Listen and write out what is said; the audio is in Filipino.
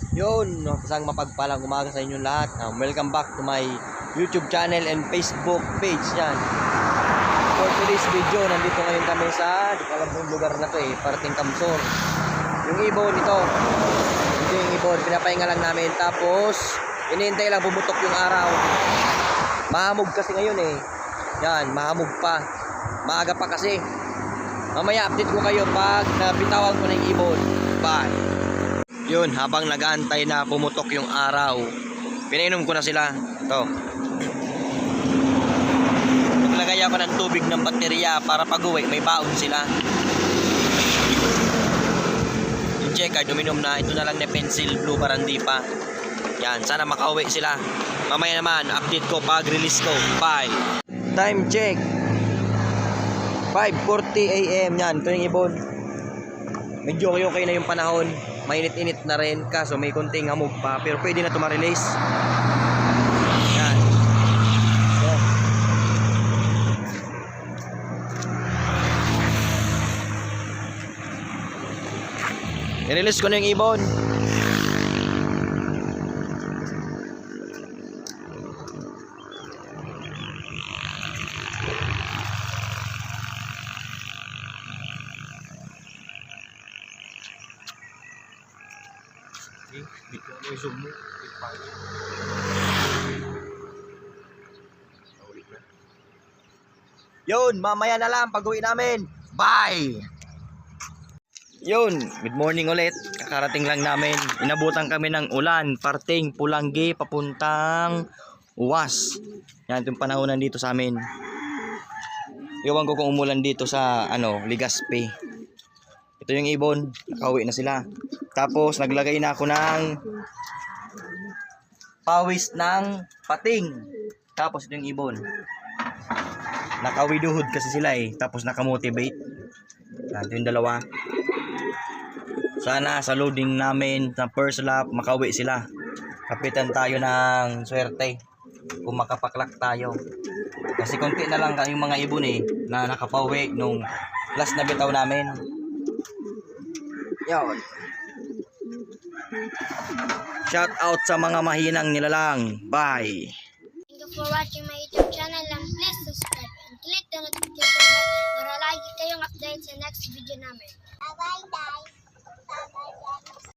Yun, isang mapagpalang umaga sa inyong lahat. Welcome back to my YouTube channel and Facebook page yan. For today's video, nandito ngayon kami sa, di ko alam kung lugar na to Parating Kamsor. Yung ibon ito. Ito yung ibon, pinapahinga lang namin. Tapos, inihintay lang bumutok yung araw. Mahamog kasi ngayon Yan, mahamog pa. Maaga pa kasi. Mamaya update ko kayo pag nabitawan ko na yung ibon. Bye! Yun, habang nag-aantay na pumutok yung araw, pinainom ko na sila. Ito. Naglagay ako ng tubig ng baterya para pag-uwi, may baon sila. Yung checker, uminom na. Ito na lang na pencil blue, barandi pa. Yan, sana makauwi sila. Mamaya naman, update ko pag-release ko. Bye! Time check. 5:40 AM. Yan, ito yung ibon. Medyo okay na yung panahon. Mainit-init na rin kaso may konting hamog pa pero pwede na ito ma-release. Yan. So. I-release ko na yung ibon. Yun, mamaya na lang pag-uwi namin. Bye! Yun, good morning ulit. Kakarating lang namin. Inabutan kami ng ulan. Parting Pulanggi, papuntang Uwas. Yan, itong panahonan dito sa amin. Iwan ko kung umulan dito sa Legazpi. Ito yung ibon. Nakauwi na sila. Tapos naglagay na ako ng pawis ng pating. Tapos ito yung ibon. Nakawiduhod kasi sila tapos nakamotivate. Ito yung dalawa. Sana sa loading namin sa first lap makauwi sila. Kapitan tayo ng swerte kung makapaklak tayo. Kasi konti na lang yung mga ibon na nakapauwi nung last na bitaw namin. Yun. Shout out sa mga mahinang nilalang. Bye. Thank you for watching my